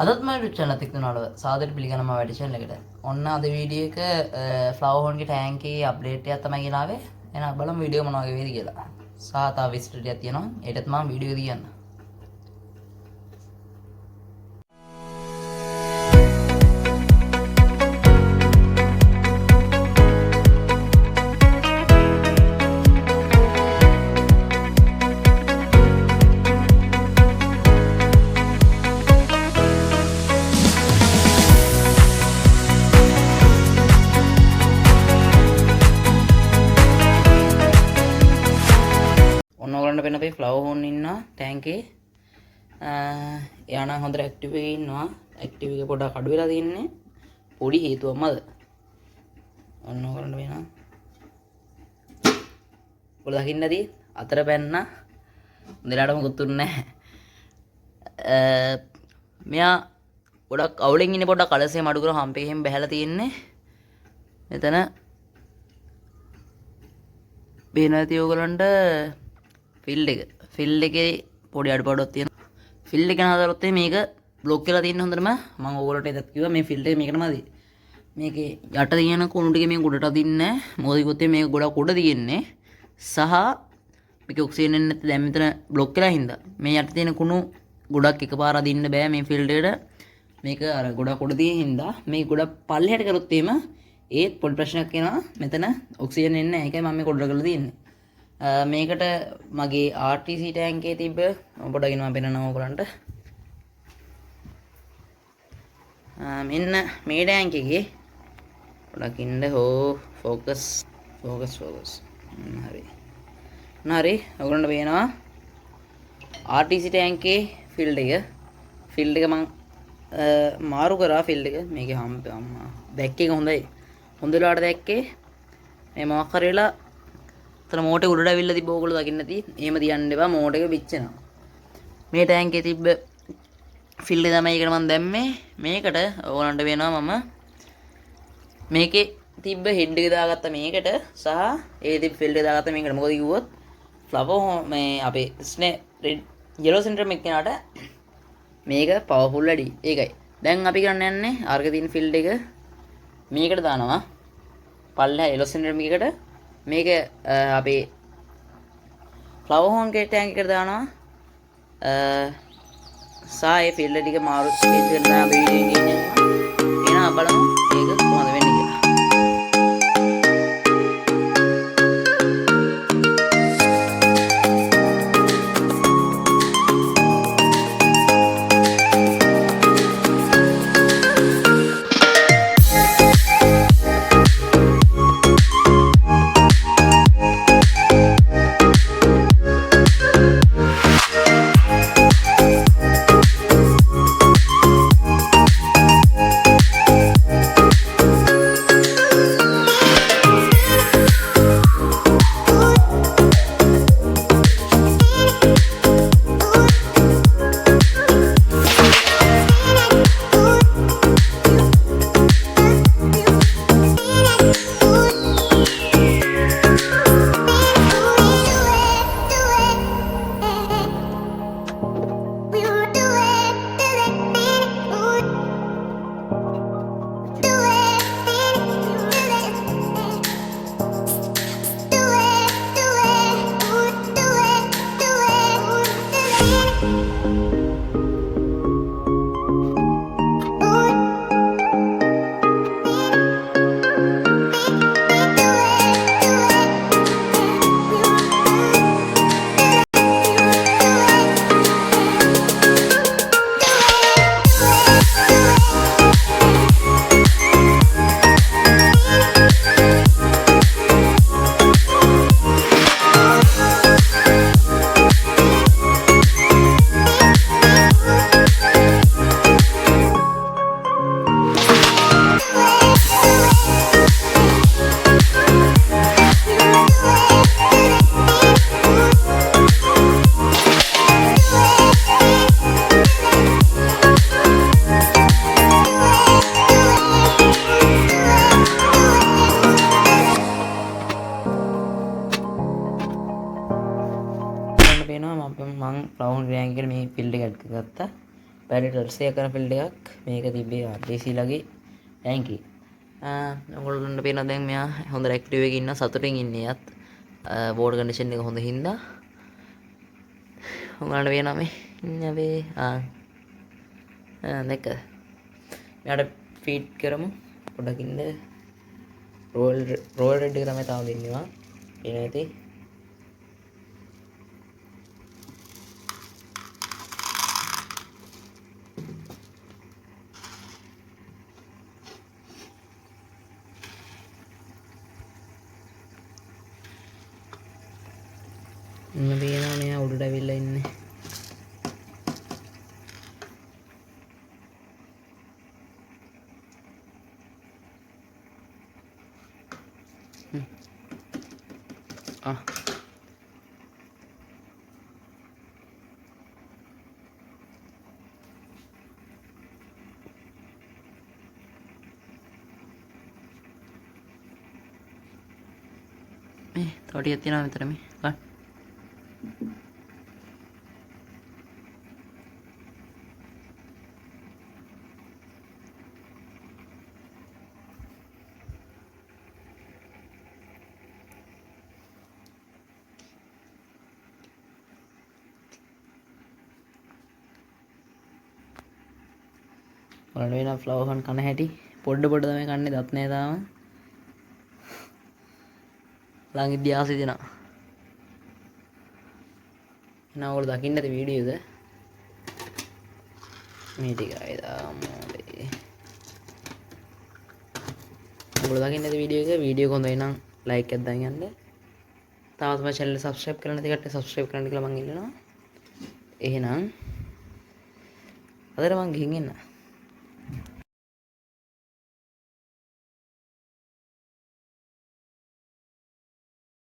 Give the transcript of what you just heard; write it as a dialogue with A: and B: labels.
A: අදත් මම YouTube channel එකක් තියෙනවලු සාදර පිළිගන්නවා වැඩි channel එකට. ඔන්න අද වීඩියෝ එක ෆ්ලවර් හෝන්ගේ ටැංක් එකේ අප්ඩේට් එකක් තමයි ගෙනාවේ. එහෙනම් බලමු වීඩියෝ මොන වගේ වේද කියලා. සහ තව විස්තර ටිකක් තියෙනවා. ඒකත් මම වීඩියෝ එක තියන්න. ඔන්නෝගලන්ට වෙන අපේ ෆ්ලවර් හෝන් ඉන්නවා ටැංකේ. එයා නම් හොඳට ඇක්ටිව් එකේ ඉන්නවා. ඇක්ටිව් එක පොඩ්ඩක් අඩු වෙලා තියෙන්නේ. පොඩි හේතුවක්මද. ඔන්නෝගලන්ට වෙනවා. ඔයාලා දකින්න ඇති අතර පැන්න හොඳටම ගොතුන්නේ නැහැ. මෙයා ගොඩක් අවුලෙන් ඉන්නේ පොඩ්ඩක් කලසේ මඩු කරලා හම්පේ එහෙම බහැලා තියෙන්නේ. මෙතන පේනවා ඇති ඔයගලන්ට ෆිල්ඩ් එකේ පොඩි අඩුපාඩුවක් තියෙනවා. ෆිල්ඩ් එක නහදරොත් මේක බ්ලොක් වෙලා තියෙන හොඳටම මම ඕගොල්ලන්ට එදත් කිව්වා මේ ෆිල්ඩ් එක මේකටමදි. මේකේ යට තියෙන කුණු ටික මේ උඩට අදින්නේ නැහැ. මොකද කිව්වොත් මේක ගොඩක් උඩ තියෙන්නේ. සහ මේක ඔක්සිජන් එන්නේ නැත්නම් දැන් මෙතන බ්ලොක් වෙලා හින්දා මේ යට තියෙන කුණු ගොඩක් එකපාර අදින්න බෑ මේ ෆිල්ඩ් එකට. මේක අර ගොඩක් උඩ තියෙන හින්දා මේ ගොඩක් පල්ලෙහාට කරොත් එහෙම ඒත් පොඩි ප්‍රශ්නයක් එනවා. මෙතන ඔක්සිජන් එන්නේ නැහැ. ඒකයි මම මේ කොල්ඩර් කරලා තියෙන්නේ. මේකට මගේ RTC ටැංකේ තිබ්බ පොඩ්ඩක් මම පෙන්නනවා ඔයගලන්ට. මෙන්න මේ ටැංක් එකේ පොඩ්ඩක් ඉන්න ෆෝකස් හරි. ඔයගලන්ට පේනවා RTC ටැංකේ ෆිල්ඩ් එක මම මාරු කරා ෆිල්ඩ් එක. මේකේ අම්මා දැක්ක එක හොඳයි. හොඳ වෙලාවට දැක්කේ මේ මොකක් හරි වෙලා තන මෝටරේ උඩට ඇවිල්ලා තිබ්බ ඕගොල්ලෝ දකින්න ඇති. එහෙම තියන්න එපා මෝටරේ එක පිච්චෙනවා. මේ ටැංකේ තිබ්බ ෆිල්ඩ් එක තමයි ඒකට මම දැම්මේ. මේකට ඕගොල්ලන්ට වෙනවා මම මේකේ තිබ්බ හෙඩ් එක දාගත්ත මේකට සහ ඒ තිබ්බ ෆිල්ඩ් එක දාගත්ත මේකට. මොකද කිව්වොත් ෆ්ලවර් මේ අපේ ස්නේ රෙඩ් yellow center එක කෙනාට මේක පවර්ෆුල් වැඩි. ඒකයි. දැන් අපි කරන්න යන්නේ අර්ග තියෙන ෆිල්ඩ් එක මේකට දානවා. පල්ලෙහා yellow center එකකට මේක අපේ ෆ්ලවර් හෝන් ගේ ටැංක් එකට දානවා. සායේ ෆිල්ඩ් ටික මාරු කරලා දාන වීඩියෝ එකේ ඉන්නවා. එනවා බලමු මේක කොහොමද වෙන්නේ කියලා. පේනවා මම ෆ්ලවර් රෑන්ක් එකට මේ ෆිල්ඩ් එක ඇඩ් කරගත්තා. පැරිටල් සේ කරන ෆිල්ඩ් එකක් මේක තිබ්බේ RTC ලගේ ටැංකි. ඔයගොල්ලන්ට පේනවා දැන් මෙයා හොඳ ඇක්ටිව් එකකින් ඉන්න සතුටින් ඉන්නේ යත් බෝඩ් කන්ඩිෂන් එක හොඳ හින්දා ඔයාලට පේනවා මේ ඉන්නේ දැක්ක මෙයාට ෆීඩ් කරමු පොඩ්ඩක් ඉන්න රෝල් රෙඩ් එක තමයි තාම දෙන්නවා එන ඇති ඉන්න පේනවා මෙයා උඩට ඇවිල්ලා ඉන්නේ මේ තව ටිකක් තියෙනවා මෙතන මේ ගන්න ඔයාලට වෙන ෆ්ලවර් ෆන් කන හැටි පොඩ තමයි කන්නේ දත් නෑ තාම ළඟ ඉද්දී ආසෙ දෙනවා එහෙනම් ඔයාලා දකින්න ඇති වීඩියෝ එක මේ ටිකයි දාමු ඔයාලා දකින්න ඇති වීඩියෝ එක හොඳයි නම් ලයික් එකක් දාන්න යන්න තාම තමයි channel එක subscribe කරලා නැති කට්ටිය subscribe කරන්න කියලා මං ඉල්ලනවා එහෙනම් අදට මං ගිහින් එන්න